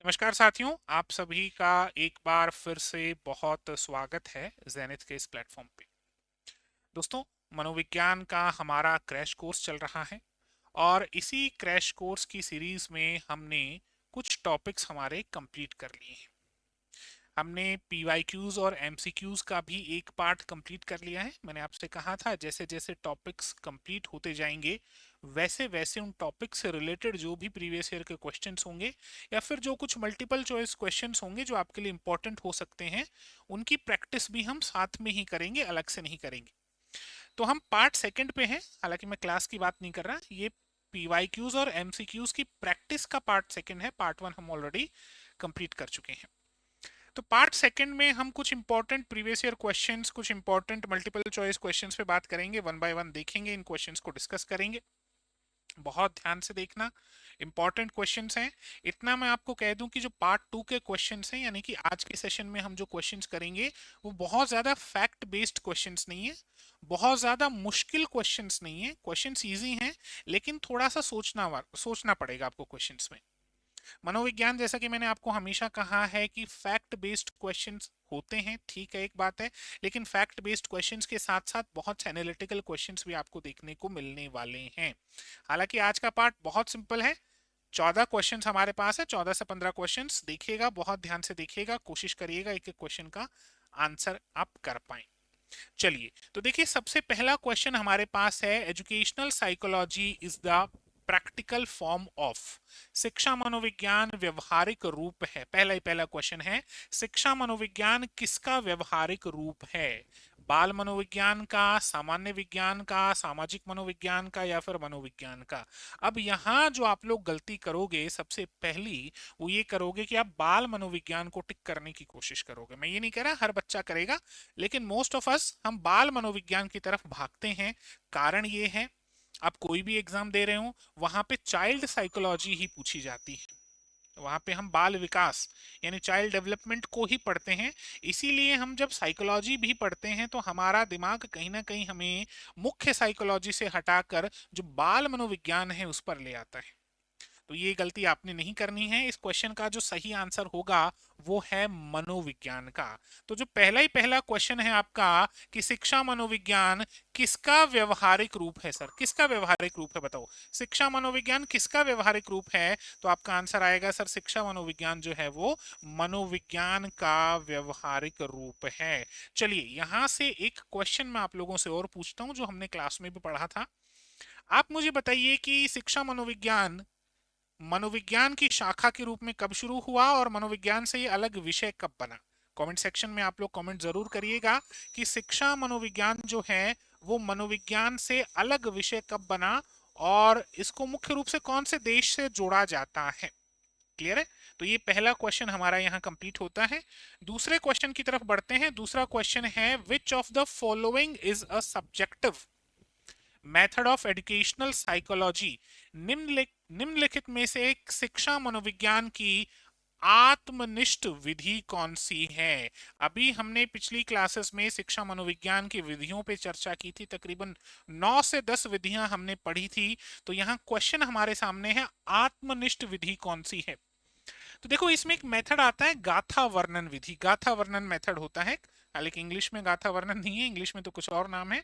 नमस्कार साथियों, आप सभी का एक बार फिर से बहुत स्वागत है ज़ेनिथ के इस प्लेटफॉर्म पे। दोस्तों, मनोविज्ञान का हमारा क्रैश कोर्स चल रहा है और इसी क्रैश कोर्स की सीरीज में हमने कुछ टॉपिक्स हमारे कंप्लीट कर लिए हैं। हमने पीवाईक्यूज और एमसीक्यूज का भी एक पार्ट कंप्लीट कर लिया है। मैंने आपसे कहा था जैसे जैसे टॉपिक्स कंप्लीट होते जाएंगे वैसे वैसे उन टॉपिक से रिलेटेड जो भी प्रीवियस ईयर के क्वेश्चंस होंगे या फिर जो कुछ मल्टीपल चॉइस क्वेश्चंस होंगे जो आपके लिए इंपॉर्टेंट हो सकते हैं, उनकी प्रैक्टिस भी हम साथ में ही करेंगे, अलग से नहीं करेंगे। तो हम पार्ट सेकंड पे हैं, हालांकि मैं क्लास की बात नहीं कर रहा, ये पीवाईक्यूज और एमसीक्यूज की प्रैक्टिस का पार्ट सेकंड है। पार्ट वन हम ऑलरेडी कंप्लीट कर चुके हैं। तो पार्ट सेकंड में हम कुछ इंपॉर्टेंट प्रीवियस ईयर क्वेश्चंस, कुछ इंपॉर्टेंट मल्टीपल चॉइस क्वेश्चंस पे बात करेंगे, वन बाय वन देखेंगे, इन क्वेश्चंस को डिस्कस करेंगे। बहुत ध्यान से देखना, इंपॉर्टेंट क्वेश्चंस हैं। इतना मैं आपको कह दूं कि जो पार्ट टू के क्वेश्चंस हैं, यानी कि आज के सेशन में हम जो क्वेश्चंस करेंगे वो बहुत ज्यादा फैक्ट बेस्ड क्वेश्चंस नहीं है, बहुत ज्यादा मुश्किल क्वेश्चंस नहीं है। क्वेश्चंस इजी हैं लेकिन थोड़ा सा सोचना पड़ेगा आपको क्वेश्चंस में। मनोविज्ञान, जैसा कि मैंने आपको हमेशा कहा है कि फैक्ट बेस्ड क्वेश्चंस होते हैं, ठीक है, एक बात है, लेकिन फैक्ट बेस्ड क्वेश्चंस के साथ साथ बहुत से एनालिटिकल क्वेश्चंस भी आपको देखने को मिलने वाले हैं। हालांकि आज का पार्ट बहुत सिंपल है। 14 क्वेश्चंस हमारे पास है, 14 से 15 क्वेश्चंस देखिएगा, बहुत ध्यान से देखिएगा, कोशिश करिएगा एक एक क्वेश्चन का आंसर आप कर पाएं। चलिए, तो देखिए, सबसे पहला क्वेश्चन हमारे पास है, educational psychology is the practical form of. शिक्षा मनोविज्ञान व्यवहारिक रूप है। पहला क्वेश्चन है, शिक्षा मनोविज्ञान किसका व्यवहारिक रूप है? बाल मनोविज्ञान का, सामान्य विज्ञान का, सामाजिक मनोविज्ञान का, या फिर मनोविज्ञान का? अब यहाँ जो आप लोग गलती करोगे सबसे पहली, वो ये करोगे कि आप बाल मनोविज्ञान को टिक करने की कोशिश करोगे। मैं ये नहीं कह रहा हर बच्चा करेगा, लेकिन मोस्ट ऑफ अस हम बाल मनोविज्ञान की तरफ भागते हैं। कारण ये है, आप कोई भी एग्जाम दे रहे हो वहां पे चाइल्ड साइकोलॉजी ही पूछी जाती है, वहां पे हम बाल विकास यानी चाइल्ड डेवलपमेंट को ही पढ़ते हैं। इसीलिए हम जब साइकोलॉजी भी पढ़ते हैं तो हमारा दिमाग कहीं ना कहीं हमें मुख्य साइकोलॉजी से हटाकर जो बाल मनोविज्ञान है उस पर ले आता है। तो ये गलती आपने नहीं करनी है। इस क्वेश्चन का जो सही आंसर होगा वो है मनोविज्ञान का। तो जो पहला क्वेश्चन है आपका कि शिक्षा मनोविज्ञान किसका व्यवहारिक रूप है, सर किसका व्यवहारिक रूप है बताओ, शिक्षा मनोविज्ञान किसका व्यवहारिक रूप है? तो आपका आंसर आएगा सर, शिक्षा मनोविज्ञान जो है वो मनोविज्ञान का व्यवहारिक रूप है। चलिए, यहां से एक क्वेश्चन मैं आप लोगों से और पूछता हूं जो हमने क्लास में भी पढ़ा था। आप मुझे बताइए कि शिक्षा मनोविज्ञान मनोविज्ञान की शाखा के रूप में कब शुरू हुआ और मनोविज्ञान से ये अलग विषय कब बना? कमेंट सेक्शन में आप लोग कमेंट जरूर करिएगा कि शिक्षा मनोविज्ञान जो है वो मनोविज्ञान से अलग विषय कब बना और इसको मुख्य रूप से कौन से देश से जोड़ा जाता है। क्लियर है? तो ये पहला क्वेश्चन हमारा यहाँ कंप्लीट होता है। दूसरे क्वेश्चन की तरफ बढ़ते हैं। दूसरा क्वेश्चन है, which of the following is a subjective method of educational psychology? निम्नलिखित में से एक शिक्षा मनोविज्ञान की आत्मनिष्ठ विधि कौन सी है? अभी हमने पिछली क्लासेस में शिक्षा मनोविज्ञान की विधियों पे चर्चा की थी, तकरीबन 9 से 10 विधियां हमने पढ़ी थी। तो यहाँ क्वेश्चन हमारे सामने है, आत्मनिष्ठ विधि कौन सी है? तो देखो, इसमें एक मेथड आता है गाथा वर्णन विधि, गाथा वर्णन मेथड होता है। हालांकि इंग्लिश में गाथा वर्णन नहीं है, इंग्लिश में तो कुछ और नाम है,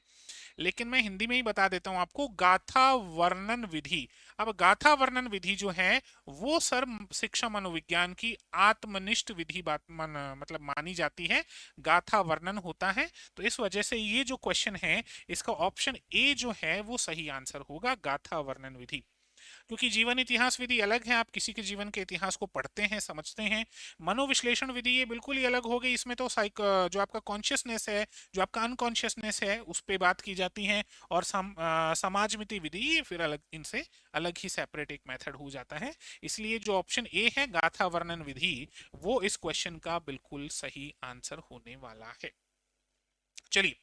लेकिन मैं हिंदी में ही बता देता हूं आपको, गाथा वर्णन विधि। अब गाथा वर्णन विधि जो है वो सर शिक्षा मनोविज्ञान की आत्मनिष्ठ विधि मतलब मानी जाती है, गाथा वर्णन होता है। तो इस वजह से ये जो क्वेश्चन है इसका ऑप्शन ए जो है वो सही आंसर होगा, गाथा वर्णन विधि। क्योंकि जीवन इतिहास विधि अलग है, आप किसी के जीवन के इतिहास को पढ़ते हैं, समझते हैं। मनोविश्लेषण विधि ये बिल्कुल ही अलग हो गई, इसमें तो जो आपका कॉन्शियसनेस है, जो आपका अनकॉन्शियसनेस है, उस पर बात की जाती है। और समाजमिति विधि ये फिर अलग, इनसे अलग ही सेपरेट एक मेथड हो जाता है। इसलिए जो ऑप्शन ए है गाथा वर्णन विधि, वो इस क्वेश्चन का बिल्कुल सही आंसर होने वाला है। चलिए,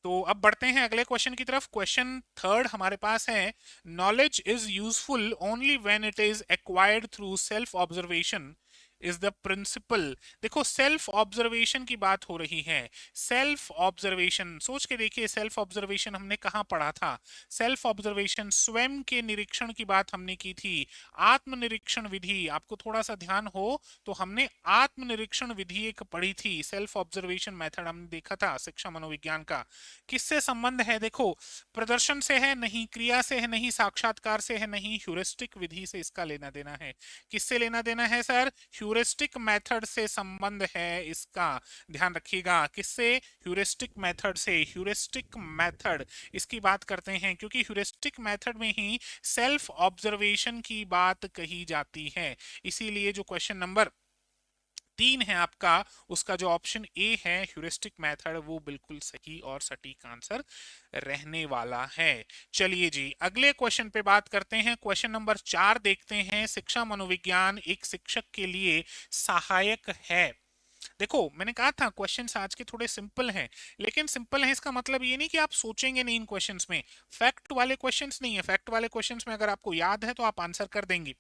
तो अब बढ़ते हैं अगले क्वेश्चन की तरफ। क्वेश्चन थर्ड हमारे पास है, knowledge is useful only when it is acquired through self observation is the principle. देखो सेल्फ ऑब्जर्वेशन की बात हो रही है। सेल्फ ऑब्जर्वेशन सोच के देखिए, सेल्फ ऑब्जर्वेशन हमने कहाँ पढ़ा था? सेल्फ ऑब्जर्वेशन स्वयं के निरीक्षण की बात हमने की थी। आत्मनिरीक्षण विधि, आपको थोड़ा सा ध्यान हो तो हमने आत्मनिरीक्षण विधि एक पढ़ी थी। सेल्फ ऑब्जर्वेशन मेथड हमने देखा था शिक्षा मनोविज्ञान का। किससे संबंध है? देखो प्रदर्शन से है नहीं, क्रिया से है नहीं, साक्षात्कार से है नहीं, ह्यूरिस्टिक विधि से इसका लेना देना है। किससे लेना देना है सर? ह्यूरिस्टिक मेथड से संबंध है इसका, ध्यान रखिएगा। किससे? ह्यूरिस्टिक मेथड से। ह्यूरिस्टिक मेथड इसकी बात करते हैं क्योंकि ह्यूरिस्टिक मेथड में ही सेल्फ ऑब्जर्वेशन की बात कही जाती है। इसीलिए जो क्वेश्चन नंबर 3 है आपका, उसका जो ऑप्शन ए है ह्यूरिस्टिक मेथड, वो बिल्कुल सही और सटीक आंसर रहने वाला है। चलिए जी अगले क्वेश्चन पे बात करते हैं। क्वेश्चन नंबर 4 देखते हैं। शिक्षा मनोविज्ञान एक शिक्षक के लिए सहायक है। देखो मैंने कहा था क्वेश्चंस आज के थोड़े सिंपल हैं, लेकिन सिंपल है इसका मतलब ये नहीं कि आप सोचेंगे नहीं इन क्वेश्चंस में। फैक्ट वाले क्वेश्चंस नहीं है। फैक्ट वाले क्वेश्चंस में अगर आपको याद है तो आप आंसर कर देंगे।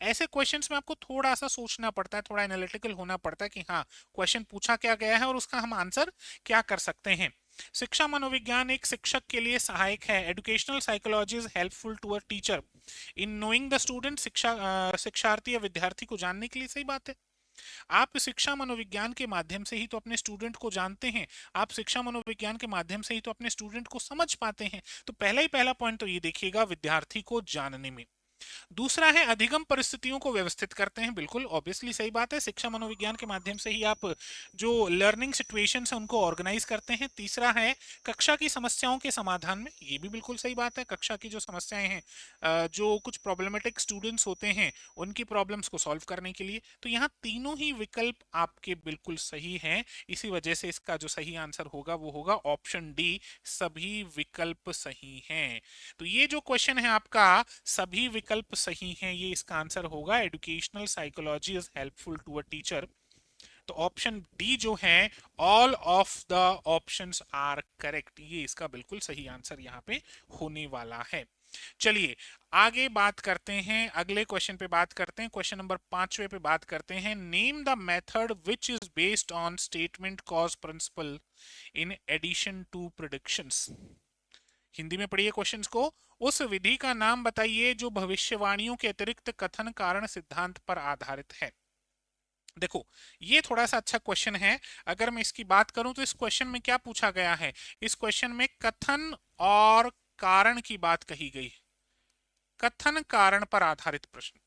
ऐसे क्वेश्चंस में आपको थोड़ा सा सोचना पड़ता है, थोड़ा एनालिटिकल होना पड़ता है कि हाँ क्वेश्चन पूछा क्या गया है और उसका हम आंसर क्या कर सकते हैं। शिक्षा मनोविज्ञान एक शिक्षक के लिए सहायक है। Educational psychology is helpful to a teacher in knowing the student. शिक्षार्थी या विद्यार्थी को जानने के लिए, सही बात है। आप शिक्षा मनोविज्ञान के माध्यम से ही तो अपने स्टूडेंट को जानते हैं। आप शिक्षा मनोविज्ञान के माध्यम से ही तो अपने स्टूडेंट को समझ पाते हैं। तो पहला पॉइंट तो ये देखिएगा, विद्यार्थी को जानने में। दूसरा है अधिगम परिस्थितियों को व्यवस्थित करते हैं। बिल्कुल ऑब्वियसली सही बात है, शिक्षा मनोविज्ञान के माध्यम से ही आप जो लर्निंग सिचुएशंस है उनको ऑर्गेनाइज करते हैं। तीसरा है कक्षा की समस्याओं के समाधान में। ये भी बिल्कुल सही बात है, कक्षा की जो समस्याएं हैं, जो कुछ प्रॉब्लमेटिक स्टूडेंट्स होते हैं उनकी प्रॉब्लम्स को सॉल्व करने के लिए। तो यहाँ तीनों ही विकल्प आपके बिल्कुल सही हैं। इसी वजह से इसका जो सही आंसर होगा वो होगा ऑप्शन डी, सभी विकल्प सही हैं। तो ये जो क्वेश्चन है आपका सभी विकल्प सही हैं, ये इसका आंसर होगा। Educational psychology is helpful to a teacher. तो ऑप्शन डी जो है, all of the options are correct, ये इसका बिल्कुल सही आंसर यहाँ पे होने वाला है। चलिए आगे बात करते हैं, अगले क्वेश्चन पे बात करते हैं। क्वेश्चन नंबर 5वें पे बात करते हैं। Name the method which is based on statement cause principle in addition to predictions. Hindi में पढ़िए क्वेश्चंस को। उस विधि का नाम बताइए जो भविष्यवाणियों के अतिरिक्त कथन कारण सिद्धांत पर आधारित है। देखो ये थोड़ा सा अच्छा क्वेश्चन है। अगर मैं इसकी बात करूं तो इस क्वेश्चन में क्या पूछा गया है? इस क्वेश्चन में कथन और कारण की बात कही गई। कथन कारण पर आधारित प्रश्न,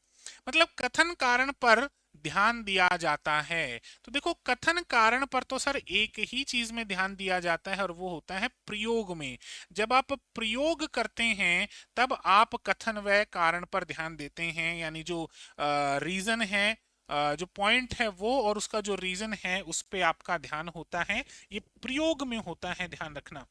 मतलब कथन कारण पर ध्यान दिया जाता है। तो देखो कथन कारण पर तो सर एक ही चीज में ध्यान दिया जाता है और वो होता है प्रयोग में। जब आप प्रयोग करते हैं तब आप कथन व कारण पर ध्यान देते हैं, यानी जो रीजन है, जो पॉइंट है वो और उसका जो रीजन है उस पे आपका ध्यान होता है। ये प्रयोग में होता है, ध्यान रखना।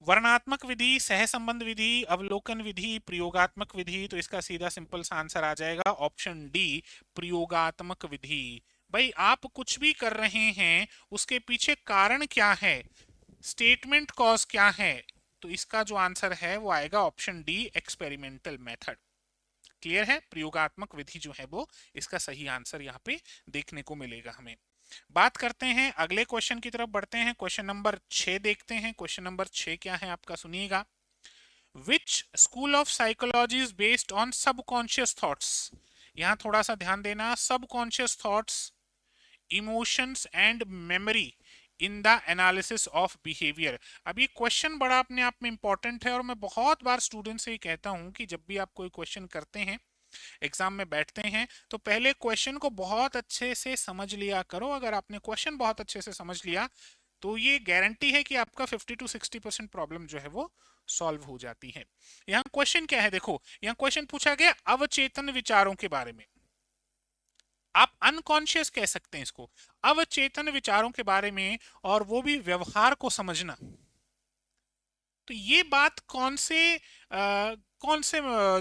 वर्णात्मक विधि, सहसंबंध विधि, अवलोकन विधि, प्रयोगात्मक विधि, तो इसका सीधा सिंपल सा आंसर आ जाएगा ऑप्शन डी, प्रयोगात्मक विधि। भाई आप कुछ भी कर रहे हैं उसके पीछे कारण क्या है, स्टेटमेंट कॉज क्या है, तो इसका जो आंसर है वो आएगा option D, experimental method. Clear है? प्रयोगात्मक विधि जो है वो इसका सही आंसर यहाँ पे देखने को मिलेगा हमें। बात करते हैं अगले क्वेश्चन की तरफ बढ़ते हैं। क्वेश्चन नंबर 6 देखते हैं। क्वेश्चन नंबर 6 क्या है आपका, सुनिएगा। Which school of psychology is based on subconscious thoughts. यहां थोड़ा सा ध्यान देना, subconscious thoughts, emotions and memory in the analysis of behaviour. अब ये क्वेश्चन बड़ा अपने आप में इंपॉर्टेंट है और मैं बहुत बार स्टूडेंट से ही कहता हूं कि जब भी आप कोई क्वेश्चन करते हैं, एग्जाम में बैठते हैं, तो पहले क्वेश्चन को बहुत अच्छे से समझ लिया करो। अगर आपने क्वेश्चन बहुत अच्छे से समझ लिया तो ये गारंटी है कि आपका 50 to 60% प्रॉब्लम जो है वो सॉल्व हो जाती है। यहाँ क्वेश्चन क्या है, देखो यहाँ क्वेश्चन पूछा गया अवचेतन विचारों के बारे में। आप अनकॉन्शियस कह सकते हैं इसको, अवचेतन विचारों के बारे में, और वो भी व्यवहार को समझना। तो ये बात कौन से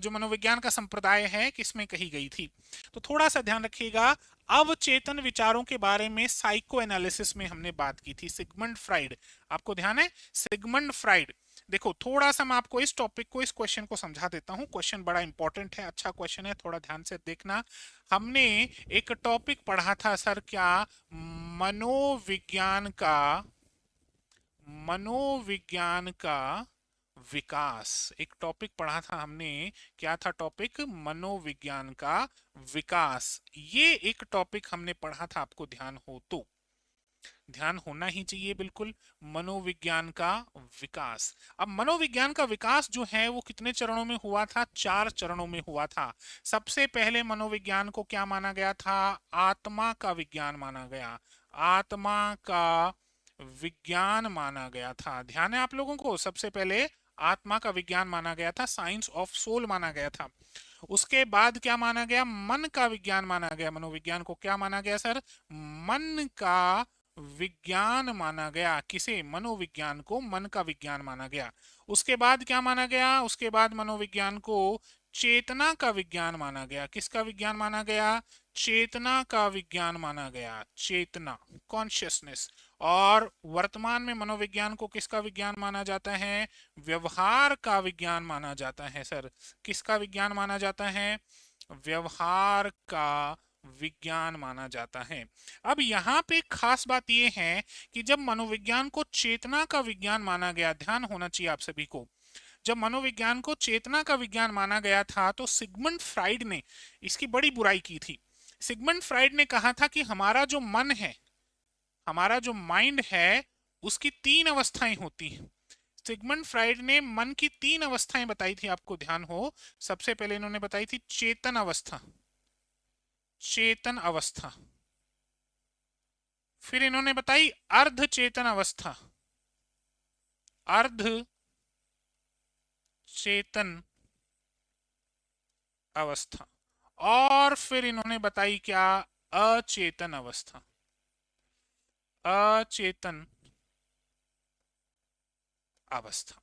जो मनोविज्ञान का संप्रदाय है किसमें कही गई थी? तो थोड़ा सा ध्यान रखिएगा, अवचेतन विचारों के बारे में साइको एनालिसिस में हमने बात की थी। सिगमंड फ्राइड, आपको ध्यान है? सिगमंड फ्राइड देखो थोड़ा सा मैं आपको इस टॉपिक को, इस क्वेश्चन को समझा देता हूँ। क्वेश्चन बड़ा इंपॉर्टेंट है, अच्छा क्वेश्चन है, थोड़ा ध्यान से देखना। हमने एक टॉपिक पढ़ा था सर, क्या? मनोविज्ञान का, मनोविज्ञान का विकास। एक टॉपिक पढ़ा था हमने, क्या था टॉपिक? मनोविज्ञान का विकास। ये एक टॉपिक हमने पढ़ा था, आपको ध्यान हो तो, ध्यान होना ही चाहिए बिल्कुल। मनोविज्ञान का विकास। अब मनोविज्ञान का विकास जो है वो कितने चरणों में हुआ था? 4 चरणों में हुआ था। सबसे पहले मनोविज्ञान को क्या माना गया था? आत्मा का विज्ञान माना गया। आत्मा का विज्ञान माना गया था। ध्यान है आप लोगों को? सबसे पहले आत्मा का विज्ञान माना गया था, साइंस ऑफ सोल माना गया था। उसके बाद क्या माना गया? मन का विज्ञान माना गया। मनोविज्ञान को क्या माना गया सर? मन का विज्ञान माना गया। किसे? मनोविज्ञान को मन का विज्ञान माना गया। उसके बाद क्या माना गया? उसके बाद मनोविज्ञान को चेतना का विज्ञान माना गया। किसका विज्ञान माना गया? चेतना का विज्ञान माना गया। चेतना, कॉन्शियसनेस। और वर्तमान में मनोविज्ञान को किसका विज्ञान माना जाता है? व्यवहार का विज्ञान माना जाता है सर। किसका विज्ञान माना जाता है? व्यवहार का विज्ञान माना जाता है। अब यहाँ पे खास बात यह है कि जब मनोविज्ञान को चेतना का विज्ञान माना गया, ध्यान होना चाहिए आप सभी को, जब मनोविज्ञान को चेतना का विज्ञान माना गया था तो सिगमंड फ्राइड ने इसकी बड़ी बुराई की थी। सिगमंड फ्राइड ने कहा था कि हमारा जो मन है, हमारा जो माइंड है, उसकी 3 अवस्थाएं होती हैं। सिगमंड फ्राइड ने मन की 3 अवस्थाएं बताई थी, आपको ध्यान हो। सबसे पहले इन्होंने बताई थी चेतन अवस्था, चेतन अवस्था। फिर इन्होंने बताई अर्ध चेतन अवस्था, अर्ध चेतन अवस्था। और फिर इन्होंने बताई क्या? अचेतन अवस्था, अचेतन अवस्था।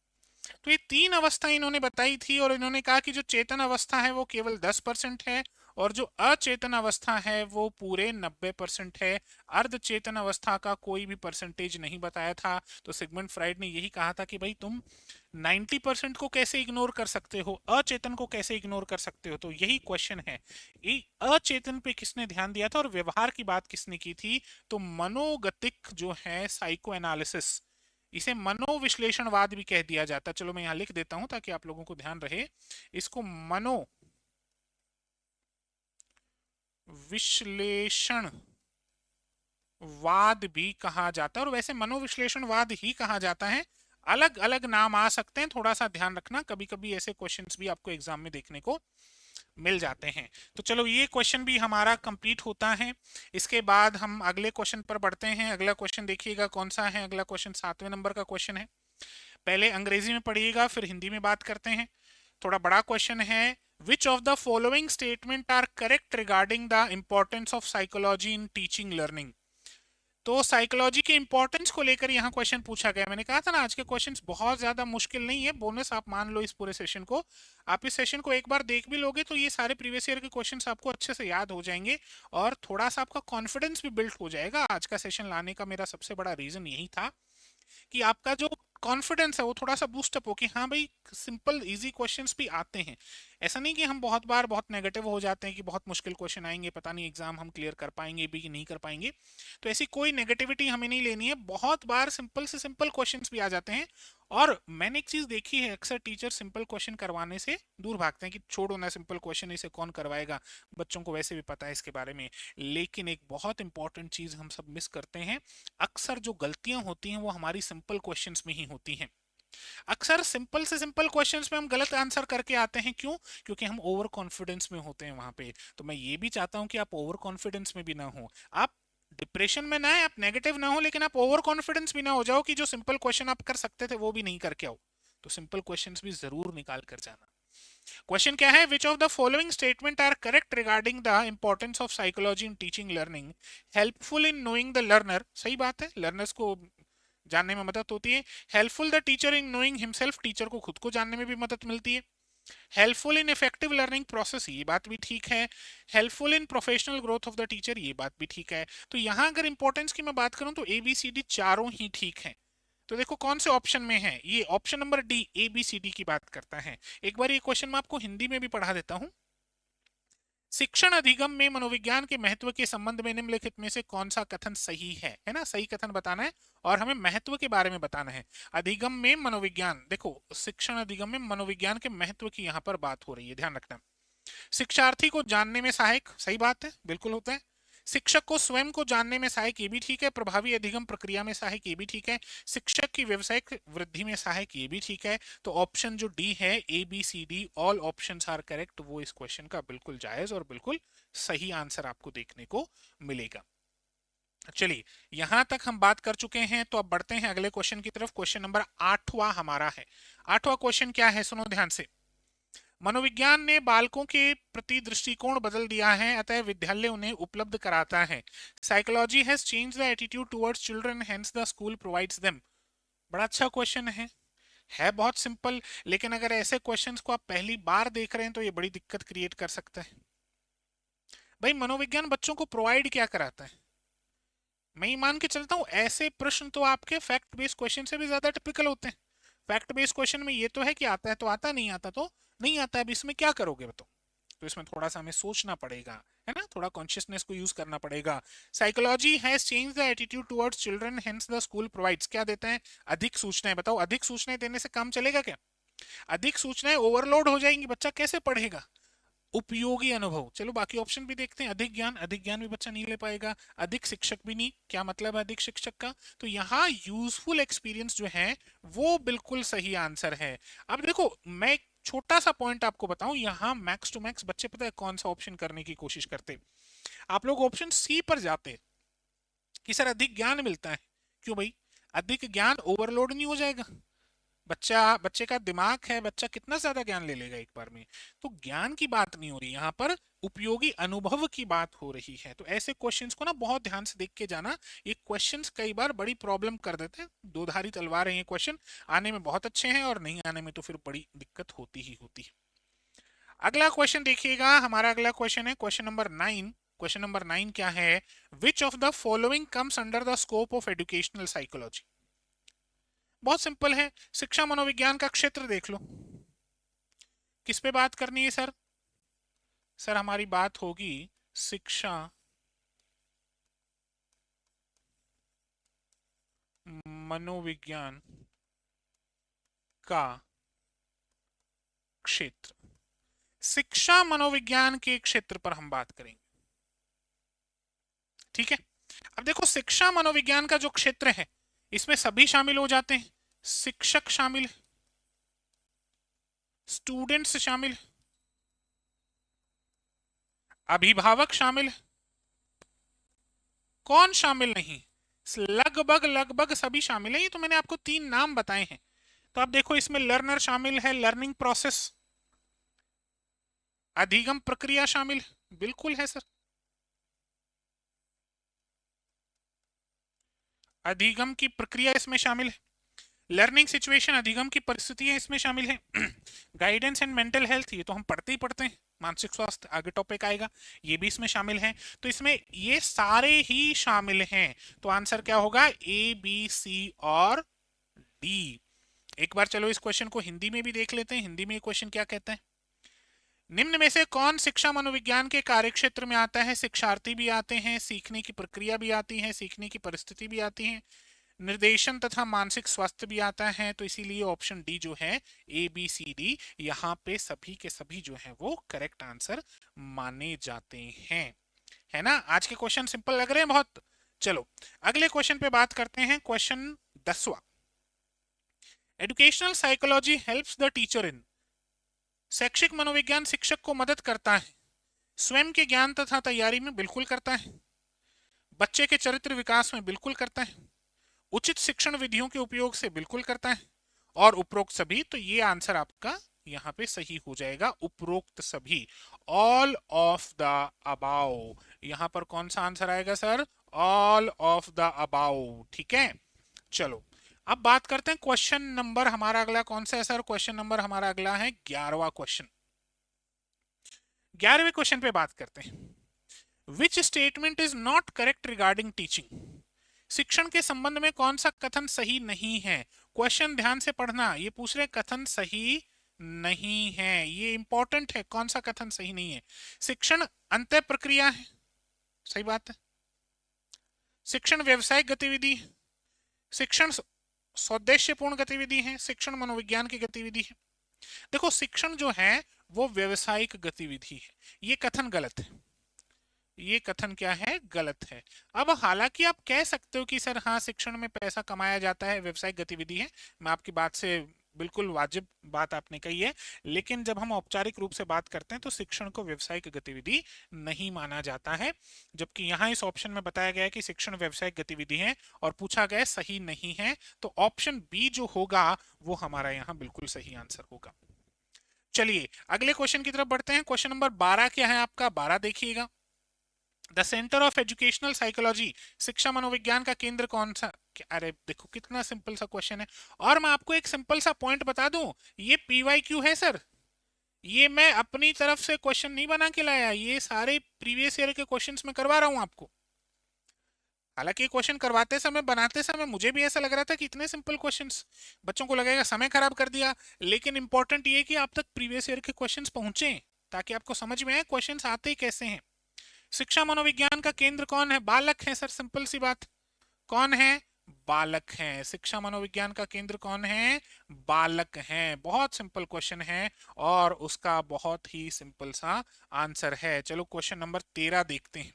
तो ये 3 अवस्थाएं इन्होंने बताई थी और इन्होंने कहा कि जो चेतन अवस्था है वो केवल 10% है और जो अचेतन अवस्था है वो पूरे 90% है। अर्धचेतन अवस्था का कोई भी परसेंटेज नहीं बताया था। तो सिगमंड फ्राइड ने यही कहा था कि भाई तुम 90% को कैसे इग्नोर कर सकते हो, अचेतन को कैसे इग्नोर कर सकते हो? तो यही क्वेश्चन है, ये अचेतन पे किसने ध्यान दिया था और व्यवहार की बात किसने की थी? तो मनोगतिक जो है साइको एनालिसिस, इसे मनोविश्लेषणवाद भी कह दिया जाता है। चलो मैं यहां लिख देता हूं ताकि आप लोगों को ध्यान रहे। इसको मनो विश्लेषणवाद भी कहा जाता है और वैसे मनोविश्लेषणवाद ही कहा जाता है। अलग अलग नाम आ सकते हैं, थोड़ा सा ध्यान रखना, कभी कभी ऐसे क्वेश्चंस भी आपको एग्जाम में देखने को मिल जाते हैं। तो चलो ये क्वेश्चन भी हमारा कंप्लीट होता है। इसके बाद हम अगले क्वेश्चन पर बढ़ते हैं। अगला क्वेश्चन देखिएगा कौन सा है। अगला क्वेश्चन 7वें नंबर का क्वेश्चन है। पहले अंग्रेजी में पढ़िएगा फिर हिंदी में बात करते हैं। थोड़ा बड़ा क्वेश्चन है। Which of the following statement are correct regarding the importance of psychology in teaching learning? तो साइकोलॉजी के इंपॉर्टेंस को लेकर यहाँ क्वेश्चन पूछा गया। मैंने कहा था ना आज के क्वेश्चंस बहुत ज्यादा मुश्किल नहीं है, बोनस आप मान लो इस पूरे सेशन को। आप इस सेशन को एक बार देख भी लोगे तो ये सारे प्रीवियस ईयर के क्वेश्चंस आपको अच्छे से याद हो जाएंगे और थोड़ा सा आपका कॉन्फिडेंस भी बिल्ड हो जाएगा। आज का सेशन लाने का मेरा सबसे बड़ा रीजन यही था कि आपका जो कॉन्फिडेंस है वो थोड़ा सा बूस्टअप हो कि हाँ भाई सिंपल इजी क्वेश्चंस भी आते हैं। ऐसा नहीं कि हम बहुत बार बहुत नेगेटिव हो जाते हैं कि बहुत मुश्किल क्वेश्चन आएंगे, पता नहीं एग्जाम हम क्लियर कर पाएंगे भी कि नहीं कर पाएंगे। तो ऐसी कोई नेगेटिविटी हमें नहीं लेनी है। बहुत बार सिंपल से सिंपल क्वेश्चंस भी आ जाते हैं और मैंने एक चीज देखी है, अक्सर टीचर सिंपल क्वेश्चन करवाने से दूर भागते हैं कि छोड़ो ना सिंपल क्वेश्चन, इसे कौन करवाएगा, बच्चों को वैसे भी पता है इसके बारे में। लेकिन एक बहुत इंपॉर्टेंट चीज हम सब मिस करते हैं। अक्सर जो गलतियां होती हैं वो हमारी सिंपल क्वेश्चंस में ही होती हैं। अक्सर सिंपल से सिंपल क्वेश्चंस में हम गलत आंसर करके आते हैं। क्यों? क्योंकि हम ओवर कॉन्फिडेंस में होते हैं वहां पे। तो मैं ये भी चाहता हूं कि आप ओवर कॉन्फिडेंस में भी ना हो, आप डिप्रेशन में ना है, आप नेगेटिव ना हो, लेकिन आप ओवर कॉन्फिडेंस भी ना हो जाओ कि जो सिंपल क्वेश्चन आप कर सकते थे वो भी नहीं करके आओ। तो सिंपल क्वेश्चंस भी जरूर निकाल कर जाना। क्वेश्चन क्या है? Which of the following statement are correct regarding the importance of psychology in teaching learning, helpful in knowing the learner? सही बात है, लर्नर्स को जानने में मदद होती है। Helpful the teacher in knowing himself, teacher को खुद को जानने में भी मदद मिलती है। Helpful in effective learning process, ये बात भी ठीक है। Helpful in professional growth of the teacher, ये बात भी ठीक है। तो यहाँ अगर इंपॉर्टेंस की मैं बात करूं तो ABCD चारों ही ठीक है। तो देखो कौन से ऑप्शन में है, ये option number D A B C D की बात करता है। एक बार ये क्वेश्चन मैं आपको हिंदी में भी पढ़ा देता हूं। शिक्षण अधिगम में मनोविज्ञान के महत्व के संबंध में निम्नलिखित में से कौन सा कथन सही है ना, सही कथन बताना है और हमें महत्व के बारे में बताना है। अधिगम में मनोविज्ञान, देखो शिक्षण अधिगम में मनोविज्ञान के महत्व की यहाँ पर बात हो रही है, ध्यान रखना। शिक्षार्थी को जानने में सहायक, सही बात है, बिल्कुल होता है। शिक्षक को स्वयं को जानने में सहायक, ये भी ठीक है। प्रभावी अधिगम प्रक्रिया में सहायक, ये भी ठीक है। शिक्षक की व्यवसायिक वृद्धि में सहायक, ये भी ठीक है। तो ऑप्शन जो डी है A B C D all options are correct, वो इस क्वेश्चन का बिल्कुल जायज और बिल्कुल सही आंसर आपको देखने को मिलेगा। चलिए यहां तक हम बात कर चुके हैं, तो अब बढ़ते हैं अगले क्वेश्चन की तरफ। क्वेश्चन नंबर 8वां हमारा है। 8वां क्वेश्चन क्या है, सुनो ध्यान से। मनोविज्ञान ने बालकों के प्रति दृष्टिकोण बदल दिया है, अतः विद्यालय उन्हें उपलब्ध कराता है। Psychology has change the attitude towards children, hence the school provides them. बड़ा अच्छा क्वेश्चन है बहुत सिंपल, लेकिन अगर ऐसे क्वेश्चंस को आप पहली बार देख रहे हैं तो ये बड़ी दिक्कत क्रिएट कर सकता है। भाई मनोविज्ञान बच्चों को प्रोवाइड क्या कराता है? मैं ये मान के चलता हूं ऐसे प्रश्न तो आपके फैक्ट बेस्ड क्वेश्चन से भी ज्यादा टिपिकल होते हैं। फैक्ट बेस्ड क्वेश्चन में ये तो है कि आता है तो आता, नहीं आता तो नहीं आता। अब इसमें क्या करोगे बताओ? तो इसमें थोड़ा सा हमें सोचना पड़ेगा, है ना, थोड़ा कॉन्शियसनेस को यूज करना पड़ेगा। Psychology has change the attitude towards children, hence the school provides, क्या देते हैं? अधिक सूचनाएं। बताओ अधिक सूचनाएं देने से काम चलेगा क्या? अधिक सूचनाएं ओवरलोड हो जाएंगी, बच्चा कैसे पढ़ेगा? उपयोगी अनुभव, चलो बाकी ऑप्शन भी देखते हैं। अधिक ज्ञान, अधिक ज्ञान भी बच्चा नहीं ले पाएगा। अधिक शिक्षक भी नहीं, क्या मतलब है अधिक शिक्षक का? तो यहाँ यूजफुल एक्सपीरियंस जो है वो बिल्कुल सही आंसर है। अब देखो मैं एक छोटा सा पॉइंट आपको बताऊं, यहाँ मैक्स टू मैक्स बच्चे पता है कौन सा ऑप्शन करने की कोशिश करते? आप लोग ऑप्शन सी पर जाते कि सर अधिक ज्ञान मिलता है। क्यों भाई? अधिक ज्ञान ओवरलोड नहीं हो जाएगा? बच्चे का दिमाग है, बच्चा कितना ज्यादा ज्ञान ले लेगा एक बार में? तो ज्ञान की बात नहीं हो रही यहाँ पर, उपयोगी अनुभव की बात हो रही है। तो ऐसे क्वेश्चंस को ना बहुत ध्यान से देख के जाना। ये क्वेश्चंस कई बार बड़ी प्रॉब्लम कर देते हैं, दो धारी तलवार है ये क्वेश्चन। आने में बहुत अच्छे हैं और नहीं आने में तो फिर बड़ी दिक्कत होती ही होती है। अगला क्वेश्चन देखिएगा, हमारा अगला क्वेश्चन है क्वेश्चन नंबर 9। क्वेश्चन नंबर 9 क्या है? Which of the following comes under the scope of educational psychology? बहुत सिंपल है, शिक्षा मनोविज्ञान का क्षेत्र देख लो। किस पे बात करनी है सर? सर हमारी बात होगी शिक्षा मनोविज्ञान का क्षेत्र। शिक्षा मनोविज्ञान के क्षेत्र पर हम बात करेंगे, ठीक है। अब देखो शिक्षा मनोविज्ञान का जो क्षेत्र है इसमें सभी शामिल हो जाते हैं। शिक्षक शामिल, स्टूडेंट्स शामिल, अभिभावक शामिल, कौन शामिल नहीं? लगभग लगभग सभी शामिल है। ये तो मैंने आपको 3 नाम बताए हैं। तो आप देखो इसमें लर्नर शामिल है, लर्निंग प्रोसेस, अधिगम प्रक्रिया शामिल, बिल्कुल है सर। अधिगम की प्रक्रिया इसमें शामिल है। लर्निंग सिचुएशन, अधिगम की परिस्थितियां इसमें शामिल है। गाइडेंस एंड मेंटल हेल्थ, ये तो हम पढ़ते ही पढ़ते हैं, मानसिक स्वास्थ्य आगे टॉपिक आएगा, ये भी इसमें शामिल है। तो इसमें ये सारे ही शामिल हैं। तो आंसर क्या होगा? ए बी सी और डी। एक बार चलो इस क्वेश्चन को हिंदी में भी देख लेते हैं। हिंदी में ये क्वेश्चन क्या कहता है? निम्न में से कौन शिक्षा मनोविज्ञान के कार्यक्षेत्र में आता है? शिक्षार्थी भी आते हैं, सीखने की प्रक्रिया भी आती है, सीखने की परिस्थिति भी आती है, निर्देशन तथा मानसिक स्वास्थ्य भी आता है। तो इसीलिए ऑप्शन डी जो है ए बी सी डी, यहाँ पे सभी के सभी जो है वो करेक्ट आंसर माने जाते हैं, है ना। आज के क्वेश्चन सिंपल लग रहे हैं बहुत। चलो अगले क्वेश्चन पे बात करते हैं। क्वेश्चन 10वां, educational psychology helps the teacher in. शैक्षिक मनोविज्ञान शिक्षक को मदद करता है स्वयं के ज्ञान तथा तैयारी में, बिल्कुल करता है। बच्चे के चरित्र विकास में, बिल्कुल करता है। उचित शिक्षण विधियों के उपयोग से, बिल्कुल करता है। और उपरोक्त सभी, तो ये आंसर आपका यहाँ पे सही हो जाएगा, उपरोक्त सभी, ऑल ऑफ द अबाउ। यहाँ पर कौन सा आंसर आएगा sir? All of the above, ठीक है। चलो अब बात करते हैं क्वेश्चन नंबर हमारा अगला कौन सा है सर? क्वेश्चन नंबर हमारा अगला है 11वां क्वेश्चन। 11वें क्वेश्चन पे बात करते हैं। Which statement is not correct regarding teaching? शिक्षण के संबंध में कौन सा कथन सही नहीं है? क्वेश्चन ध्यान से पढ़ना, ये पूछ रहे कथन सही नहीं है, ये इंपॉर्टेंट है, कौन सा कथन सही नहीं है? शिक्षण अंतः प्रक्रिया है, सही बात है। शिक्षण व्यवसायिक गतिविधि, शिक्षण सौदेश्यपूर्ण गतिविधि है, शिक्षण मनोविज्ञान की गतिविधि है। देखो शिक्षण जो है वो व्यवसायिक गतिविधि है, ये कथन गलत है, ये कथन क्या है? गलत है। अब हालांकि आप कह सकते हो कि सर हाँ शिक्षण में पैसा कमाया जाता है, व्यवसायिक गतिविधि है, मैं आपकी बात से बिल्कुल वाजिब बात आपने कही है, लेकिन जब हम औपचारिक रूप से बात करते हैं तो शिक्षण को व्यवसायिक गतिविधि नहीं माना जाता है, जबकि यहाँ इस ऑप्शन में बताया गया है कि शिक्षण व्यवसायिक गतिविधि है और पूछा गया सही नहीं है, तो ऑप्शन बी जो होगा वो हमारा यहाँ बिल्कुल सही आंसर होगा। चलिए अगले क्वेश्चन की तरफ बढ़ते हैं। क्वेश्चन नंबर 12 क्या है आपका? 12 देखिएगा। The centre of educational psychology, शिक्षा मनोविज्ञान का केंद्र कौन सा? अरे देखो कितना सिंपल सा क्वेश्चन है, और मैं आपको एक सिंपल सा पॉइंट बता दूं, ये पीवाईक्यू है सर, ये मैं अपनी तरफ से क्वेश्चन नहीं बना के लाया, ये सारे प्रीवियस ईयर के क्वेश्चंस में करवा रहा हूं आपको। हालांकि क्वेश्चन करवाते समय बनाते समय मुझे भी ऐसा लग रहा था कि इतने सिंपल क्वेश्चंस, बच्चों को लगेगा समय खराब कर दिया, लेकिन इंपॉर्टेंट ये कि आप तक प्रीवियस ईयर के क्वेश्चंस पहुंचे ताकि आपको समझ में आए क्वेश्चंस आते ही कैसे हैं। शिक्षा मनोविज्ञान का केंद्र कौन है? बालक है सर, सिंपल सी बात। कौन है? बालक हैं। शिक्षा मनोविज्ञान का केंद्र कौन है? बालक हैं। बहुत सिंपल क्वेश्चन है और उसका बहुत ही सिंपल सा आंसर है। चलो क्वेश्चन नंबर 13 देखते हैं।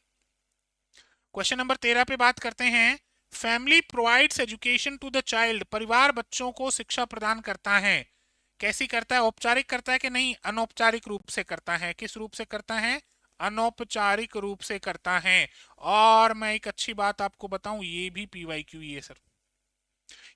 क्वेश्चन नंबर 13 पे बात करते हैं। Family provides education to the child, परिवार बच्चों को शिक्षा प्रदान करता है। कैसी करता है? औपचारिक करता है कि नहीं? अनौपचारिक रूप से करता है। किस रूप से करता है? अनौपचारिक रूप से करता है। और मैं एक अच्छी बात आपको बताऊं, ये भी पीवाईक्यू ही है सर।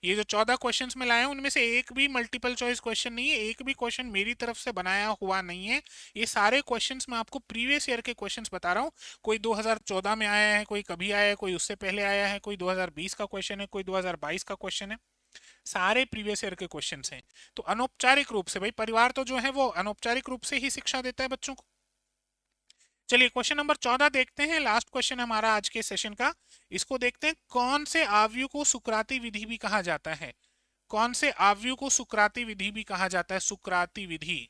ये जो 14 क्वेश्चंस में लाए हैं उनमें से एक भी मल्टीपल चॉइस क्वेश्चन नहीं है, एक भी क्वेश्चन मेरी तरफ से बनाया हुआ नहीं है। ये सारे क्वेश्चंस मैं आपको प्रीवियस ईयर के क्वेश्चंस बता रहा हूँ। कोई 2014 में आया है, कोई कभी आया है, कोई उससे पहले आया है, कोई 2020 का क्वेश्चन है, कोई 2022 का क्वेश्चन है। सारे प्रीवियस ईयर के क्वेश्चंस हैं। तो अनौपचारिक रूप से, भाई परिवार तो जो है वो अनौपचारिक रूप से ही शिक्षा देता है बच्चों को। चलिए क्वेश्चन नंबर 14 देखते हैं, लास्ट क्वेश्चन हमारा आज के सेशन का। इसको देखते हैं, कौन से आव्यूह को सुकराती विधि भी कहा जाता है? कौन से आव्यूह को सुकराती विधि भी कहा जाता है? सुकराती विधि।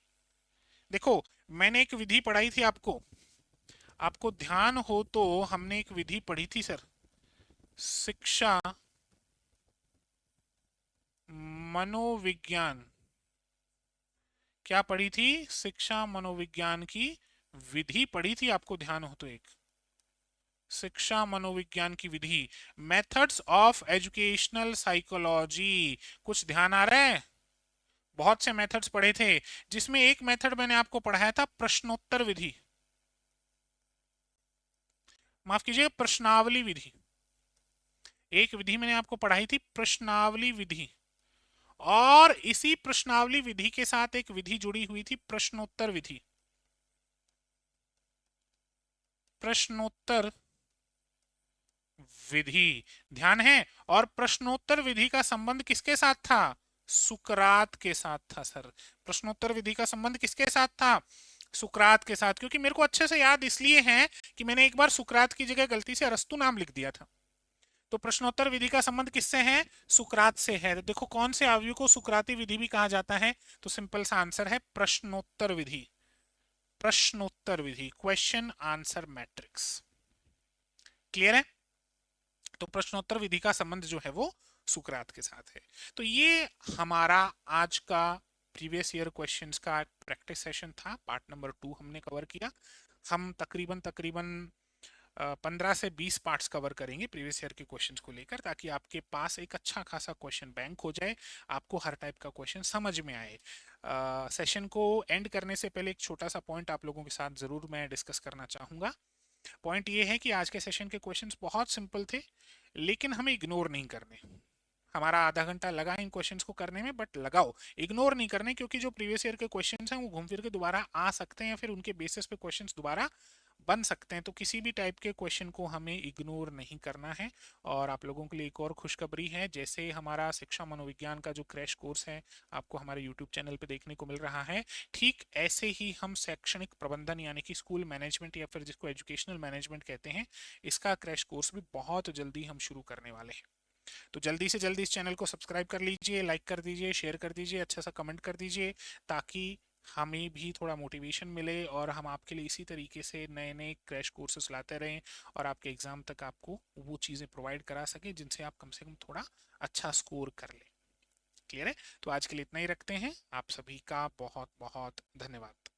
देखो मैंने एक विधि पढ़ाई थी आपको, आपको ध्यान हो तो हमने एक विधि पढ़ी थी सर, शिक्षा मनोविज्ञान। क्या पढ़ी थी? शिक्षा मनोविज्ञान की विधि पढ़ी थी, आपको ध्यान हो तो। एक शिक्षा मनोविज्ञान की विधि, मेथड्स ऑफ एजुकेशनल साइकोलॉजी। कुछ ध्यान आ रहा है? बहुत से मेथड्स पढ़े थे, जिसमें एक मेथड मैंने आपको पढ़ाया था प्रश्नोत्तर विधि, माफ कीजिएगा प्रश्नावली विधि। एक विधि मैंने आपको पढ़ाई थी प्रश्नावली विधि, और इसी प्रश्नावली विधि के साथ एक विधि जुड़ी हुई थी प्रश्नोत्तर विधि। प्रश्नोत्तर विधि ध्यान है, और प्रश्नोत्तर विधि का संबंध किसके साथ था? सुकरात के साथ था सर। प्रश्नोत्तर विधि का संबंध किसके साथ था? सुकरात के साथ। क्योंकि मेरे को अच्छे से याद इसलिए है कि मैंने एक बार सुकरात की जगह गलती से अरस्तु नाम लिख दिया था। तो प्रश्नोत्तर विधि का संबंध किससे है? सुकरात से है। तो देखो कौन से आव्यूह को सुकराती विधि भी कहा जाता है? तो सिंपल सा आंसर है प्रश्नोत्तर विधि। प्रश्नोत्तर विधि, क्वेश्चन आंसर मैट्रिक्स। क्लियर है? तो प्रश्नोत्तर विधि का संबंध जो है वो सुकरात के साथ है। तो ये हमारा आज का प्रीवियस ईयर क्वेश्चंस का प्रैक्टिस सेशन था। पार्ट नंबर 2 हमने कवर किया। हम तकरीबन तकरीबन 15 से 20 पार्ट्स कवर करेंगे प्रीवियस ईयर के क्वेश्चंस को लेकर, ताकि आपके पास एक अच्छा खासा क्वेश्चन बैंक हो जाए, आपको हर टाइप का क्वेश्चन समझ में आए। सेशन को एंड करने से पहले एक छोटा सा पॉइंट आप लोगों के साथ ज़रूर मैं डिस्कस करना चाहूँगा। पॉइंट ये है कि आज के सेशन के क्वेश्चंस बहुत सिंपल थे, लेकिन हमें इग्नोर नहीं करने। हमारा आधा घंटा लगा इन क्वेश्चंस को करने में, बट लगाओ, इग्नोर नहीं करने, क्योंकि जो प्रीवियस ईयर के क्वेश्चंस हैं वो घूम फिर के दोबारा आ सकते हैं, फिर उनके बेसिस पे क्वेश्चंस दोबारा बन सकते हैं। तो किसी भी टाइप के क्वेश्चन को हमें इग्नोर नहीं करना है। और आप लोगों के लिए एक और खुशखबरी है, जैसे हमारा शिक्षा मनोविज्ञान का जो क्रैश कोर्स है आपको हमारे यूट्यूब चैनल पे देखने को मिल रहा है, ठीक ऐसे ही हम शैक्षणिक प्रबंधन यानी कि स्कूल मैनेजमेंट या फिर जिसको एजुकेशनल मैनेजमेंट कहते हैं, इसका क्रैश कोर्स भी बहुत जल्दी हम शुरू करने वाले हैं। तो जल्दी से जल्दी इस चैनल को सब्सक्राइब कर लीजिए, लाइक कर दीजिए, शेयर कर दीजिए, अच्छा सा कमेंट कर दीजिए, ताकि हमें भी थोड़ा मोटिवेशन मिले और हम आपके लिए इसी तरीके से नए नए क्रैश कोर्सेस लाते रहें और आपके एग्जाम तक आपको वो चीज़ें प्रोवाइड करा सके जिनसे आप कम से कम थोड़ा अच्छा स्कोर कर लें। क्लियर है? तो आज के लिए इतना ही रखते हैं। आप सभी का बहुत बहुत धन्यवाद।